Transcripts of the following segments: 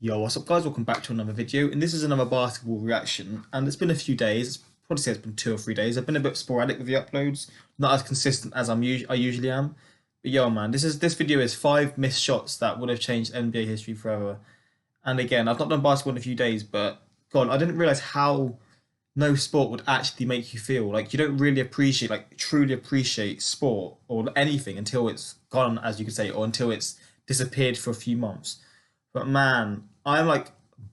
Yo, what's up guys? Welcome back to another video, and this is another basketball reaction, and it's been a few days, probably say it's been 2 or 3 days. I've been a bit sporadic with the uploads, not as consistent as I usually am. But yo man, this video is 5 missed shots that would have changed NBA history forever. And again, I've not done basketball in a few days, but God, I didn't realize how no sport would actually make you feel. Like you don't really appreciate, like truly appreciate sport or anything until it's gone, as you could say, or until it's disappeared for a few months. But man, I'm like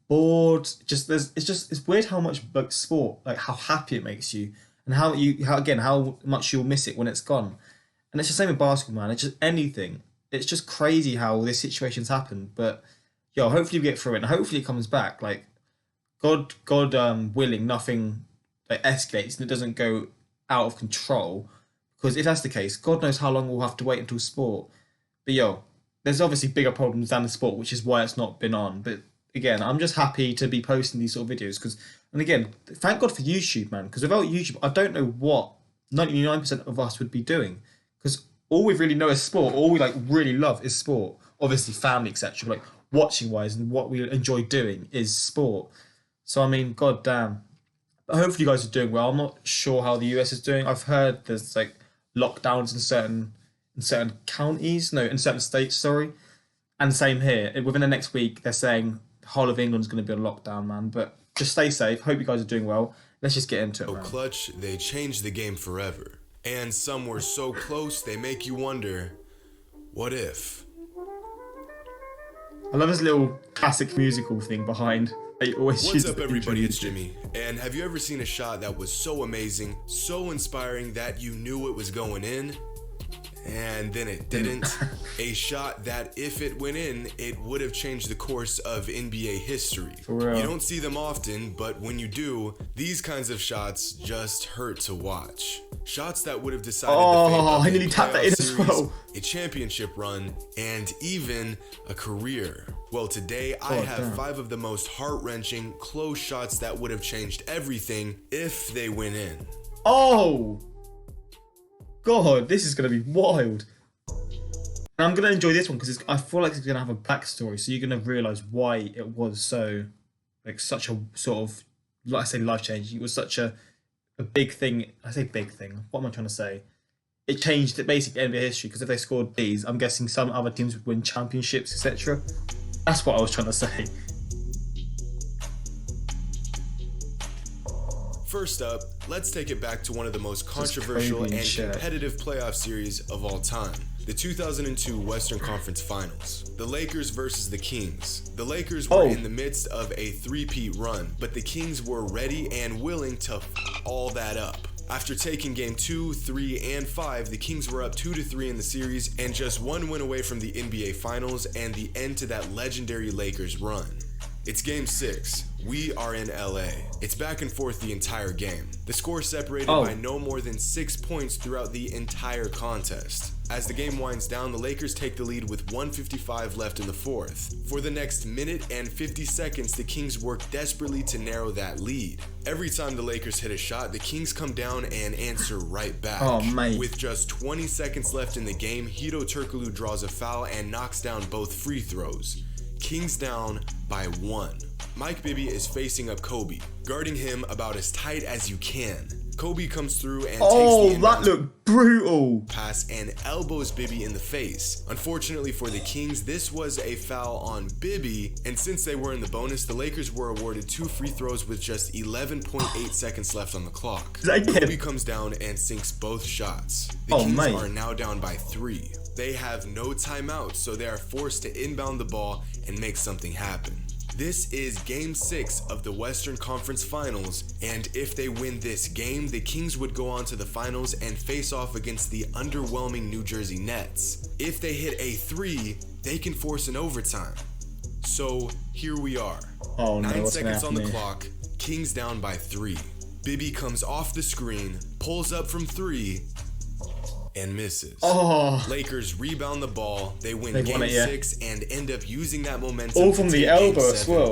bored. It's weird how much like sport, like how happy it makes you, and how much you'll miss it when it's gone. And it's the same with basketball, man. It's just anything. It's just crazy how this situation's happened. But yo, hopefully we get through it, and hopefully it comes back. Like God, willing, nothing like escalates and it doesn't go out of control. Because if that's the case, God knows how long we'll have to wait until sport. But yo, there's obviously bigger problems than the sport, which is why it's not been on. But again, I'm just happy to be posting these sort of videos because, and again, thank God for YouTube, man. Because without YouTube, I don't know what 99% of us would be doing. Because all we really know is sport. All we like really love is sport. Obviously, family, etc. But like watching wise, and what we enjoy doing is sport. So I mean, god damn. But hopefully, you guys are doing well. I'm not sure how the US is doing. I've heard there's like lockdowns in certain counties, no, in certain states, sorry. And same here. Within the next week, they're saying the whole of England's going to be on lockdown, man. But just stay safe. Hope you guys are doing well. Let's just get into it, man. Clutch, they changed the game forever. And some were so close, they make you wonder, what if? I love this little classic musical thing behind. They always What's up, everybody? It's Jimmy. And have you ever seen a shot that was so amazing, so inspiring that you knew it was going in? And then it didn't. A shot that if it went in, it would have changed the course of NBA history. For real. You don't see them often, but when you do, these kinds of shots just hurt to watch. Shots that would have decided the fate of I nearly tapped that in as well. A championship run, and even a career. Well, today I have 5 of the most heart-wrenching, close shots that would have changed everything if they went in. Oh! God, this is going to be wild. And I'm going to enjoy this one because I feel like it's going to have a backstory. So you're going to realise why it was so, like, such a sort of, like I say, life-changing. It was such a big thing. I say big thing. What am I trying to say? It changed the basic NBA history because if they scored these, I'm guessing some other teams would win championships, etc. That's what I was trying to say. First up, let's take it back to one of the most controversial and competitive playoff series of all time. The 2002 Western Conference Finals. The Lakers versus the Kings. The Lakers were in the midst of a three-peat run, but the Kings were ready and willing to f all that up. After taking game 2, 3, and 5, the Kings were up 2-3 in the series and just one win away from the NBA Finals and the end to that legendary Lakers run. It's game 6. We are in LA. It's back and forth the entire game. The score separated by no more than 6 points throughout the entire contest. As the game winds down, the Lakers take the lead with 1:55 left in the fourth. For the next minute and 50 seconds, the Kings work desperately to narrow that lead. Every time the Lakers hit a shot, the Kings come down and answer right back. Oh, mate. With just 20 seconds left in the game, Hedo Turkoglu draws a foul and knocks down both free throws. Kings down by 1. Mike Bibby is facing up Kobe, guarding him about as tight as you can. Kobe comes through and takes the that looked brutal. Pass and elbows Bibby in the face. Unfortunately for the Kings, this was a foul on Bibby, and since they were in the bonus, the Lakers were awarded 2 free throws with just 11.8 seconds left on the clock. Kobe comes down and sinks both shots. The Kings are now down by 3. They have no timeouts, so they are forced to inbound the ball and make something happen. This is game 6 of the Western Conference Finals, and if they win this game, the Kings would go on to the finals and face off against the underwhelming New Jersey Nets. If they hit a 3, they can force an overtime. So here we are. 9 seconds on the clock, Kings down by 3. Bibby comes off the screen, pulls up from 3, and misses. Lakers rebound the ball. They win game 6 and end up using that momentum. All from the elbow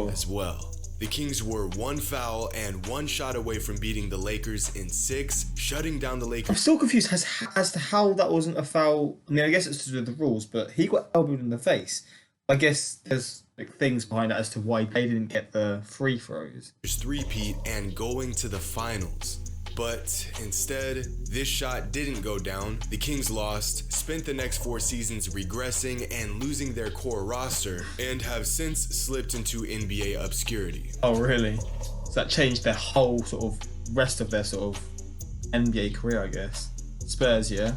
as well. The Kings were 1 foul and 1 shot away from beating the Lakers in 6, shutting down the Lakers. I'm still confused as to how that wasn't a foul. I mean, I guess it's to do with the rules, but he got elbowed in the face. I guess there's like things behind it as to why they didn't get the free throws. Three-peat and going to the finals. But instead, this shot didn't go down. The Kings lost, spent the next 4 seasons regressing and losing their core roster, and have since slipped into NBA obscurity. Oh, really? So that changed their whole sort of rest of their sort of NBA career, I guess. Spurs, yeah.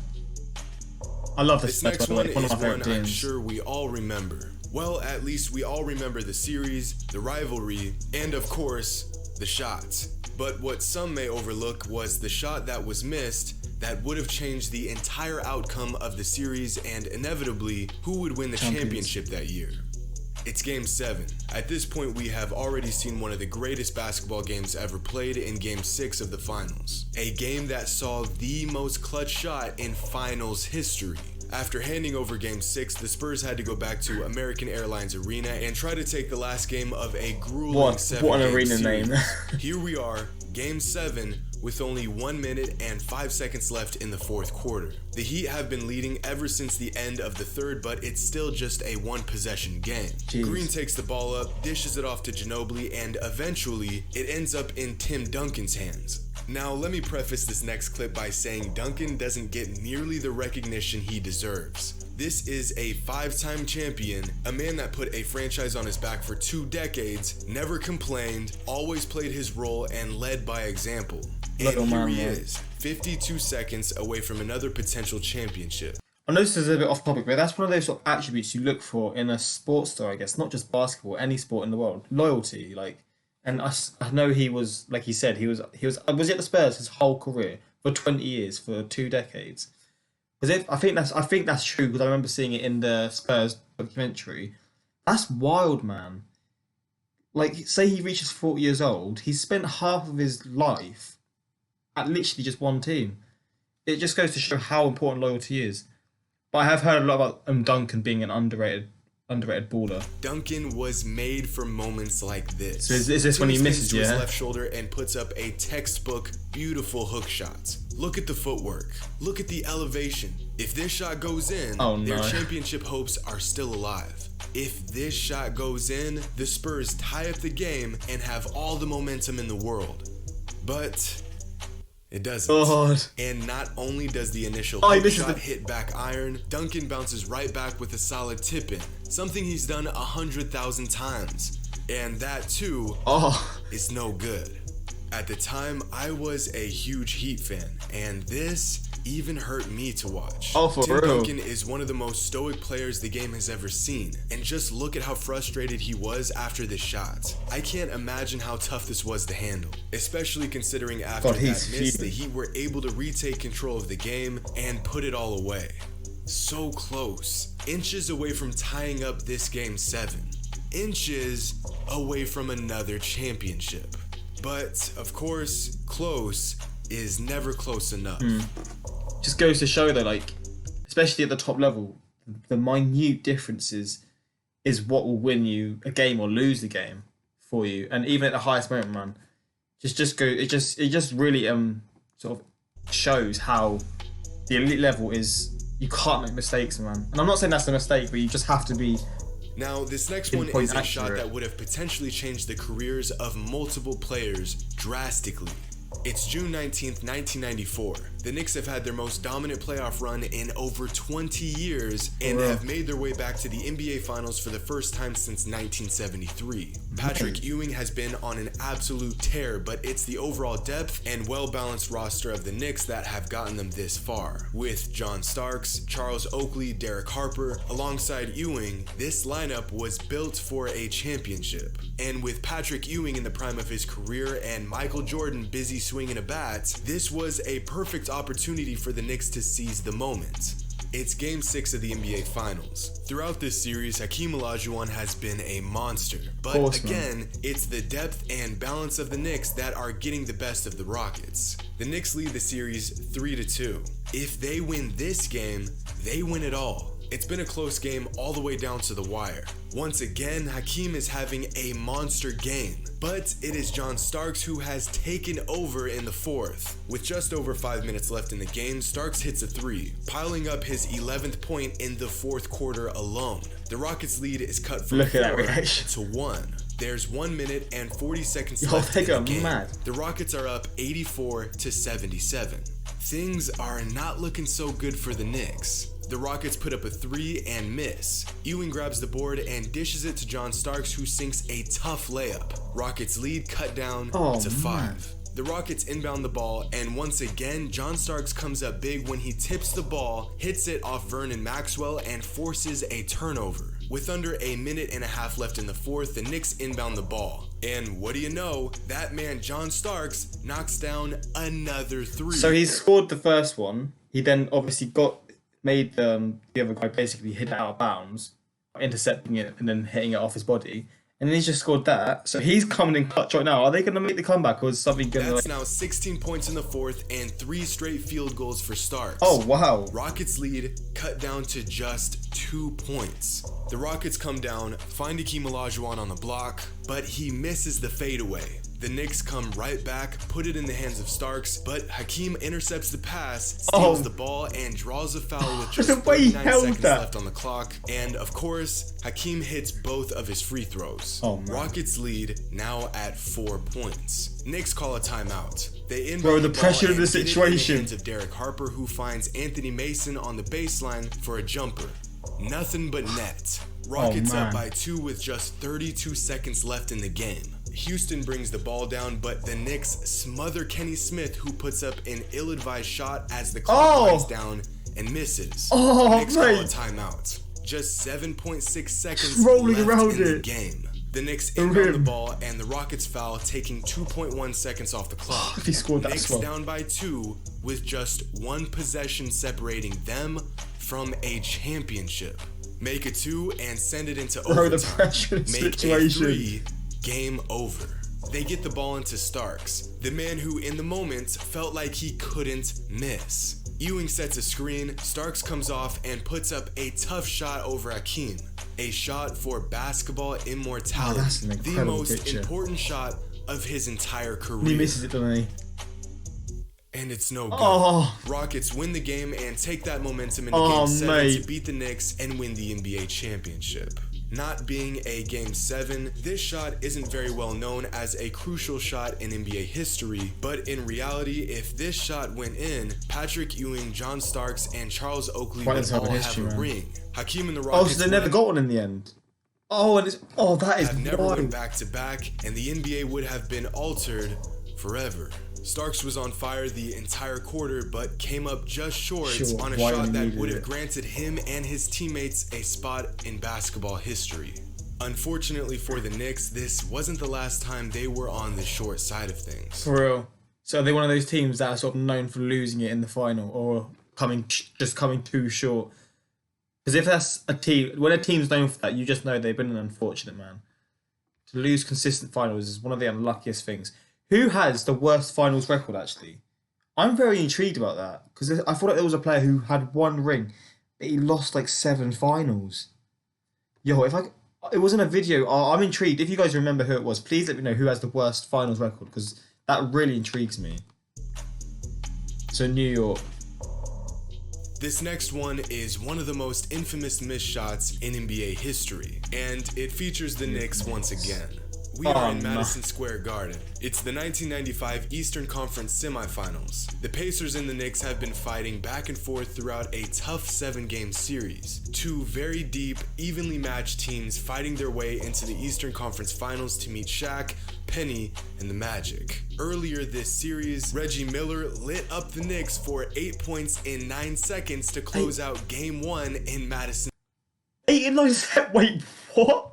I love this Spurs, next by the way. one One is of my one favorite I'm teams. sure we all remember. Well, at least we all remember the series, the rivalry, and of course, the shots. But what some may overlook was the shot that was missed that would have changed the entire outcome of the series and inevitably who would win the championship that year. It's Game 7. At this point, we have already seen one of the greatest basketball games ever played in Game 6 of the finals. A game that saw the most clutch shot in finals history. After handing over Game 6, the Spurs had to go back to American Airlines Arena and try to take the last game of a grueling 7-game what an arena series. name. Here we are, Game 7, with only 1 minute and 5 seconds left in the 4th quarter. The Heat have been leading ever since the end of the 3rd, but it's still just a 1-possession game. Jeez. Green takes the ball up, dishes it off to Ginobili, and eventually, it ends up in Tim Duncan's hands. Now, let me preface this next clip by saying Duncan doesn't get nearly the recognition he deserves. This is a 5-time champion, a man that put a franchise on his back for 2 decades, never complained, always played his role, and led by example. And here he is, 52 seconds away from another potential championship. I know this is a bit off topic, but that's one of those sort of attributes you look for in a sports star, I guess. Not just basketball, any sport in the world. Loyalty, like. And I know he was, like he said, he was at the Spurs his whole career for 20 years, for 2 decades. I think that's true because I remember seeing it in the Spurs documentary. That's wild, man. Like, say he reaches 40 years old, he's spent half of his life at literally just one team. It just goes to show how important loyalty is. But I have heard a lot about Duncan being an underrated baller. Duncan was made for moments like this. So is this when he misses, to his yeah? left shoulder and puts up a textbook, beautiful hook shot. Look at the footwork. Look at the elevation. If this shot goes in, their championship hopes are still alive. If this shot goes in, the Spurs tie up the game and have all the momentum in the world. But it doesn't. God. And not only does the initial shot hit back iron, Duncan bounces right back with a solid tip in, something he's done 100,000 times. And that too is no good. At the time, I was a huge Heat fan, and this even hurt me to watch. Tim Duncan is one of the most stoic players the game has ever seen, and just look at how frustrated he was after this shot. I can't imagine how tough this was to handle, especially considering after that miss, the Heat were able to retake control of the game and put it all away. So close, inches away from tying up this Game 7, inches away from another championship. But, of course, close is never close enough. Just goes to show that, like, especially at the top level, the minute differences is what will win you a game or lose the game for you. And even at the highest moment, man, it just really sort of shows how the elite level is. You can't make mistakes, man. And I'm not saying that's a mistake, but you just have to be. Now, this next one is a shot that would have potentially changed the careers of multiple players drastically. It's June 19th, 1994. The Knicks have had their most dominant playoff run in over 20 years and have made their way back to the NBA Finals for the first time since 1973. Patrick Ewing has been on an absolute tear, but it's the overall depth and well-balanced roster of the Knicks that have gotten them this far. With John Starks, Charles Oakley, Derek Harper, alongside Ewing, this lineup was built for a championship. And with Patrick Ewing in the prime of his career and Michael Jordan busy swinging a bat, this was a perfect opportunity for the Knicks to seize the moment. It's Game 6 of the NBA Finals. Throughout this series, Hakeem Olajuwon has been a monster. But again, it's the depth and balance of the Knicks that are getting the best of the Rockets. The Knicks lead the series 3-2. If they win this game, they win it all. It's been a close game all the way down to the wire. Once again, Hakeem is having a monster game, but it is John Starks who has taken over in the fourth. With just over 5 minutes left in the game, Starks hits a three, piling up his 11th point in the fourth quarter alone. The Rockets' lead is cut from 4 to 1. There's 1 minute and 40 seconds left in the game. Mad. The Rockets are up 84 to 77. Things are not looking so good for the Knicks. The Rockets put up a three and miss. Ewing grabs the board and dishes it to John Starks, who sinks a tough layup. Rockets lead cut down to 5. The Rockets inbound the ball, and once again, John Starks comes up big when he tips the ball, hits it off Vernon Maxwell, and forces a turnover. With under a minute and a half left in the fourth, the Knicks inbound the ball. And what do you know? That man, John Starks, knocks down another three. So he scored the first one. He then obviously made the other guy basically hit it out of bounds, intercepting it and then hitting it off his body. And then he's just scored that. So he's coming in clutch right now. Are they going to make the comeback, or is something going to... That's now 16 points in the fourth and 3 straight field goals for Starks. Oh, wow. Rockets lead cut down to just 2 points. The Rockets come down, find Hakeem Olajuwon on the block, but he misses the fadeaway. The Knicks come right back, put it in the hands of Starks, but Hakeem intercepts the pass, steals the ball, and draws a foul with just 39 seconds left on the clock. And of course, Hakeem hits both of his free throws. Rockets lead now at 4 points. Knicks call a timeout. They inbound the pressure of the situation. In the hands of Derek Harper, who finds Anthony Mason on the baseline for a jumper. Nothing but net. Rockets up by 2 with just 32 seconds left in the game. Houston brings the ball down, but the Knicks smother Kenny Smith, who puts up an ill-advised shot as the clock winds down and misses. Knicks call a timeout. Just 7.6 seconds left in the game. The Knicks inbound the ball, and the Rockets foul, taking 2.1 seconds off the clock. He scored that Knicks down by 2 with just 1 possession separating them from a championship. Make a 2 and send it into overtime. The pressure Make situation. A 3, game over. They get the ball into Starks, the man who in the moment felt like he couldn't miss. Ewing sets a screen, Starks comes off and puts up a tough shot over Hakeem. A shot for basketball immortality. The most important shot of his entire career. He misses it, doesn't he? And it's no good. Rockets win the game and take that momentum into Game 7 to beat the Knicks and win the NBA championship. Not being a Game 7, this shot isn't very well known as a crucial shot in NBA history, but in reality, if this shot went in, Patrick Ewing, John Starks, and Charles Oakley would all have a ring. Hakeem and the Rockets so they never got one in the end. That is have never went back-to-back, and the NBA would have been altered forever. Starks was on fire the entire quarter, but came up just short on a shot that would have granted him and his teammates a spot in basketball history. Unfortunately for the Knicks, this wasn't the last time they were on the short side of things. For real. So are they one of those teams that are sort of known for losing it in the final, or coming too short? Because if that's a team, when a team's known for that, you just know they've been an unfortunate man. To lose consistent finals is one of the unluckiest things. Who has the worst finals record, actually? I'm very intrigued about that, because I thought like there was a player who had 1 ring, but he lost like 7 finals. Yo, it wasn't a video. I'm intrigued. If you guys remember who it was, please let me know who has the worst finals record, because that really intrigues me. So New York. This next one is one of the most infamous missed shots in NBA history, and it features the Knicks once again. We are in Madison Square Garden. It's the 1995 Eastern Conference semifinals. The Pacers and the Knicks have been fighting back and forth throughout a tough 7-game series. 2 very deep, evenly matched teams fighting their way into the Eastern Conference Finals to meet Shaq, Penny, and the Magic. Earlier this series, Reggie Miller lit up the Knicks for 8 points in 9 seconds to close out Game 1 in Madison. 8 in 9 seconds? Wait, what?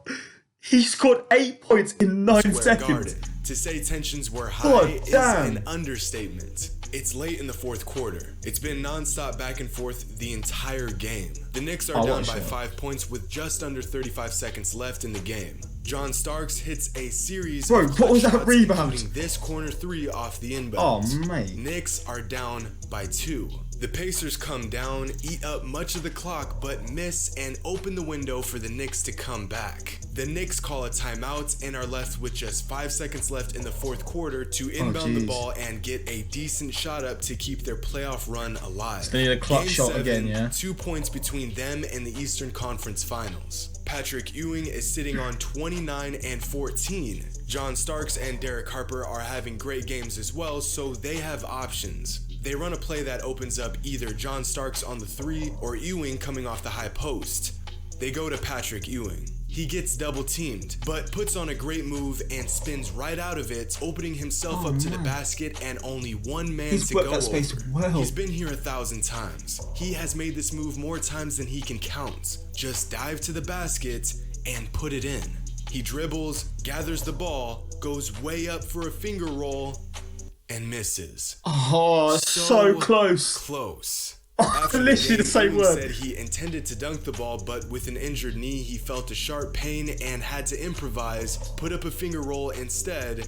He scored 8 points in 9 seconds. Garden. To say tensions were high is an understatement. It's late in the fourth quarter. It's been non-stop back and forth the entire game. The Knicks are down by 5 points with just under 35 seconds left in the game. John Starks hits a series of what was that shots, rebound? including this corner 3 off the inbound. Mate. Knicks are down by 2. The Pacers come down, eat up much of the clock, but miss and open the window for the Knicks to come back. The Knicks call a timeout and are left with just 5 seconds left in the fourth quarter to inbound the ball and get a decent shot up to keep their playoff run alive. So they need a clutch Game shot 7, again, yeah? 2 points between them and the Eastern Conference Finals. Patrick Ewing is sitting on 29 and 14. John Starks and Derek Harper are having great games as well, so they have options. They run a play that opens up either John Starks on the 3 or Ewing coming off the high post. They go to Patrick Ewing. He gets double teamed, but puts on a great move and spins right out of it, opening himself up to the basket and only one man to go over. He's been here 1,000 times. He has made this move more times than he can count. Just dive to the basket and put it in. He dribbles, gathers the ball, goes way up for a finger roll, and misses. Oh, so close. Close. Literally the same word. Said he intended to dunk the ball, but with an injured knee, he felt a sharp pain and had to improvise, put up a finger roll instead,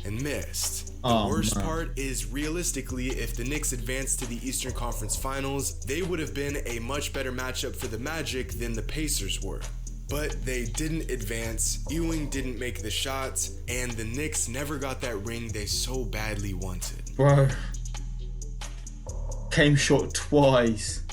and missed. The worst part is, realistically, if the Knicks advanced to the Eastern Conference Finals, they would have been a much better matchup for the Magic than the Pacers were. But they didn't advance, Ewing didn't make the shots, and the Knicks never got that ring they so badly wanted. Bro. Came short twice.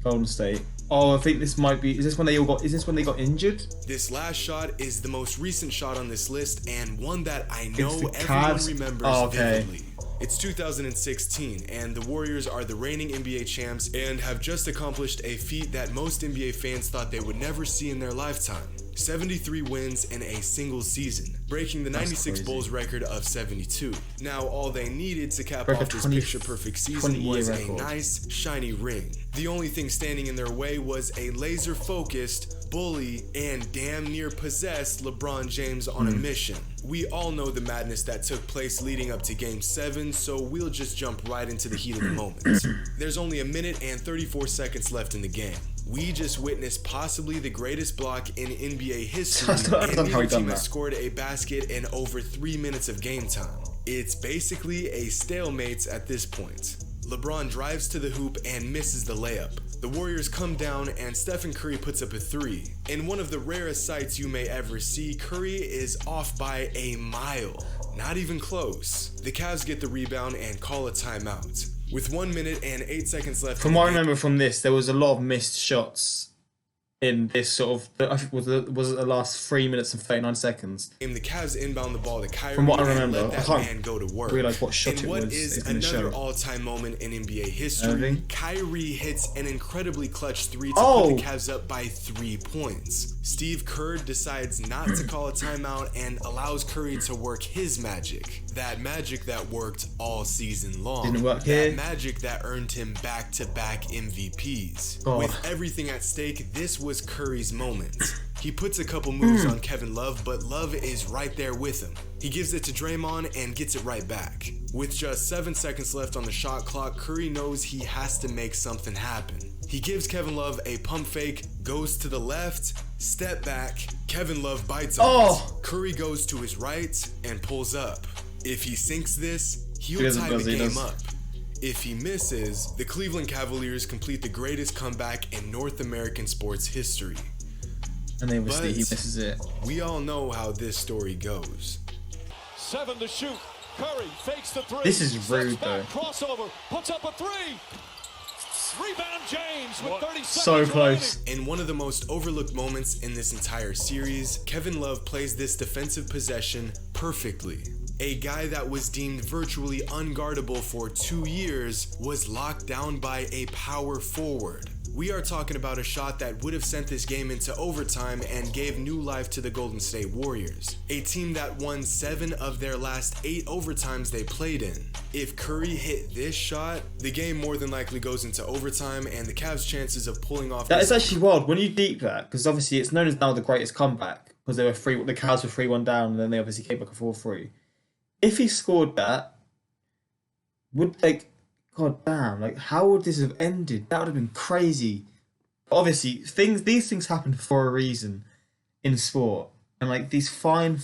Golden State. Oh, I think this might be. Is this when they got injured? This last shot is the most recent shot on this list and one that I know everyone remembers vividly. It's 2016, and the Warriors are the reigning NBA champs and have just accomplished a feat that most NBA fans thought they would never see in their lifetime. 73 wins in a single season, breaking the 96 Bulls record of 72. Now, all they needed to cap off this picture-perfect season was a nice, shiny ring. The only thing standing in their way was a laser-focused, bully, and damn near possessed LeBron James on a mission. We all know the madness that took place leading up to Game 7, so we'll just jump right into the heat of the moment. There's only 1 minute and 34 seconds left in the game. We just witnessed possibly the greatest block in NBA history, and neither team has scored a basket in over 3 minutes of game time. It's basically a stalemate at this point. LeBron drives to the hoop and misses the layup. The Warriors come down and Stephen Curry puts up a 3. In one of the rarest sights you may ever see, Curry is off by a mile. Not even close. The Cavs get the rebound and call a timeout. With 1 minute and 8 seconds left. From what I remember from this, there was a lot of missed shots in this sort of, I think was it the last 3 minutes and 39 seconds. And the Cavs inbound the ball to Kyrie. From what I remember, let that man go to work. Realize what shot and it what was. Is another all-time moment in NBA history? Kyrie hits an incredibly clutch 3 to put the Cavs up by 3 points. Steve Kerr decides not to call a timeout and allows Curry to work his magic. That magic that worked all season long. Didn't work here. That magic that earned him back-to-back MVPs. With everything at stake, this was Curry's moment. He puts a couple moves on Kevin Love, but Love is right there with him. He gives it to Draymond and gets it right back. With just 7 seconds left on the shot clock, Curry knows he has to make something happen. He gives Kevin Love a pump fake, goes to the left, step back, Kevin Love bites on it. Curry goes to his right and pulls up. If he sinks this, he'll tie the game up. If he misses, the Cleveland Cavaliers complete the greatest comeback in North American sports history. And then obviously he misses it. We all know how this story goes. 7 to shoot. Curry fakes the 3. This is rude though. Crossover, puts up a 3. Rebound James with 30 seconds. So close. In one of the most overlooked moments in this entire series, Kevin Love plays this defensive possession perfectly. A guy that was deemed virtually unguardable for 2 years was locked down by a power forward. We are talking about a shot that would have sent this game into overtime and gave new life to the Golden State Warriors, a team that won 7 of their last 8 overtimes they played in. If Curry hit this shot, the game more than likely goes into overtime, and the Cavs' chances of pulling off that is actually wild when you deep that, because obviously it's known as now the greatest comeback because the Cavs were 3-1 down and then they obviously came back a 4-3. If he scored that, God damn, how would this have ended? That would have been crazy. But obviously, these things happen for a reason in sport. And these fine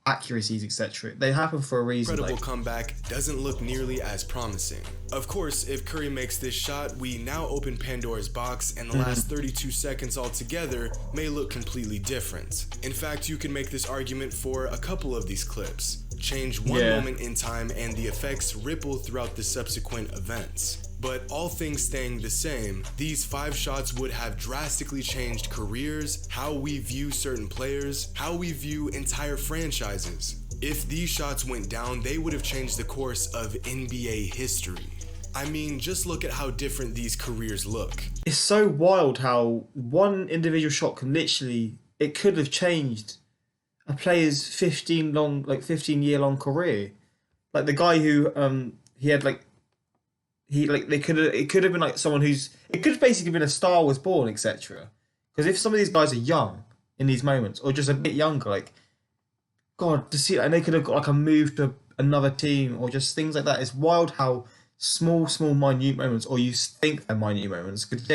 accuracies, etc. They happen for a reason. Incredible comeback doesn't look nearly as promising. Of course, if Curry makes this shot, we now open Pandora's box, and the last 32 seconds altogether may look completely different. In fact, you can make this argument for a couple of these clips. Change one moment in time and the effects ripple throughout the subsequent events. But all things staying the same, these 5 shots would have drastically changed careers, how we view certain players, how we view entire franchises. If these shots went down, they would have changed the course of NBA history. I mean, just look at how different these careers look. It's so wild how one individual shot can literally, it could have changed a player's 15-year-long career. Like the guy who it could have been like someone it could have basically been a star was born, etc. Because if some of these guys are young in these moments, or just a bit younger, like, God, to see, and they could have got like a move to another team, or just things like that. It's wild how small, minute moments, or you think they're minute moments, could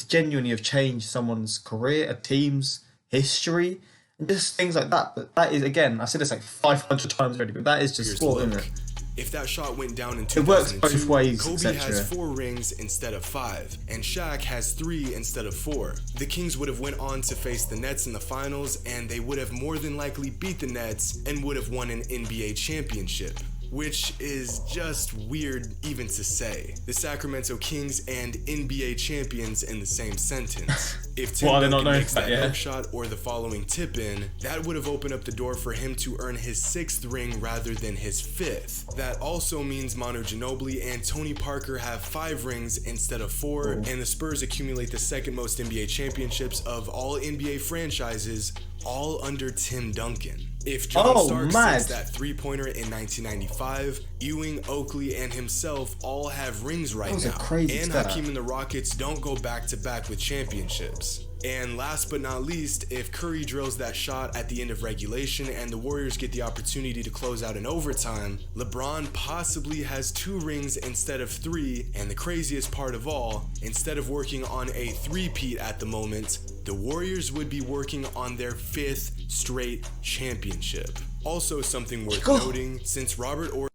genuinely have changed someone's career, a team's history, and just things like that. But that is, again, I said this like 500 times already, but that is just sport, isn't it? If that shot went down in 2002, it works both ways, Kobe has 4 rings instead of 5, and Shaq has 3 instead of 4. The Kings would have went on to face the Nets in the finals, and they would have more than likely beat the Nets and would have won an NBA championship. Which is just weird even to say. The Sacramento Kings and NBA champions in the same sentence. If Tim Duncan makes that hook shot or the following tip-in, that would have opened up the door for him to earn his 6th ring rather than his 5th. That also means Manu Ginobili and Tony Parker have 5 rings instead of 4, and the Spurs accumulate the 2nd most NBA championships of all NBA franchises, all under Tim Duncan. If John Starks sinks that 3-pointer in 1995, Ewing, Oakley, and himself all have rings right now. And Hakeem and the Rockets don't go back-to-back with championships. And last but not least, if Curry drills that shot at the end of regulation and the Warriors get the opportunity to close out in overtime, LeBron possibly has 2 rings instead of 3, and the craziest part of all, instead of working on a 3-peat at the moment, the Warriors would be working on their 5th straight championship. Also something worth noting, since Robert Ory...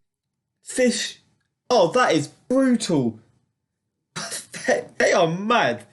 that is brutal. They are mad.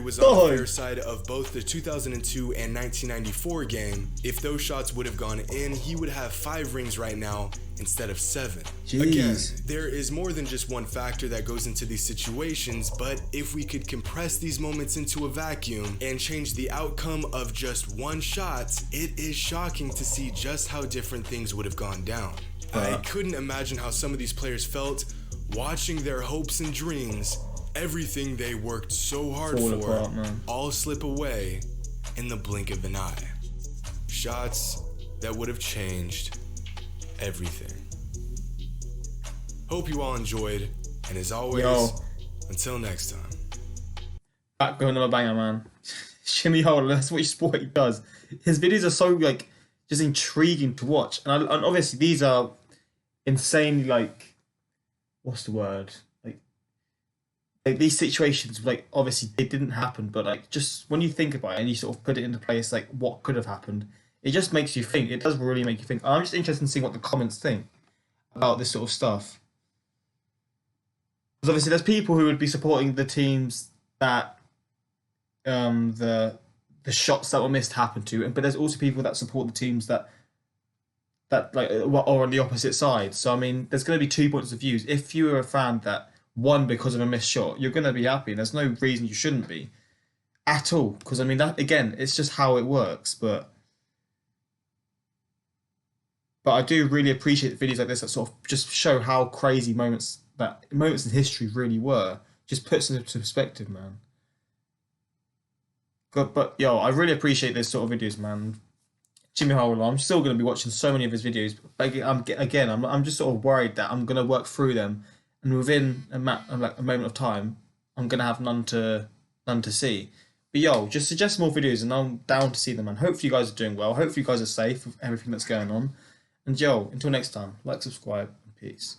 Was on the fair side of both the 2002 and 1994 game. If those shots would have gone in, he would have 5 rings right now instead of 7. Jeez. Again, there is more than just one factor that goes into these situations, but if we could compress these moments into a vacuum and change the outcome of just one shot, it is shocking to see just how different things would have gone down. I couldn't imagine how some of these players felt watching their hopes and dreams, everything they worked so hard for, all slip away in the blink of an eye. Shots that would have changed everything. Hope you all enjoyed, and as always, until next time. Back going on a banger, man. Jimmy Holland, that's what he does. His videos are so, like, just intriguing to watch. And obviously these are insanely, like, what's the word? Like these situations, like, obviously they didn't happen, but like, just when you think about it and you sort of put it into place, like what could have happened, it just makes you think. It does really make you think. I'm just interested in seeing what the comments think about this sort of stuff. Because obviously there's people who would be supporting the teams that the shots that were missed happened to, but there's also people that support the teams that like are on the opposite side. So I mean, there's going to be 2 points of views. If you were a fan that won because of a missed shot, you're going to be happy, and there's no reason you shouldn't be at all, because I mean, that again, it's just how it works. But I do really appreciate videos like this that sort of just show how crazy moments in history really were. Just puts it into perspective, man. God, but yo, I really appreciate this sort of videos, man. Jimmy Holland, I'm still going to be watching so many of his videos, but I'm just sort of worried that I'm going to work through them, and within a moment of time, I'm gonna have none to see. But yo, just suggest more videos, and I'm down to see them. And hopefully you guys are doing well. Hopefully you guys are safe with everything that's going on. And yo, until next time, like, subscribe, and peace.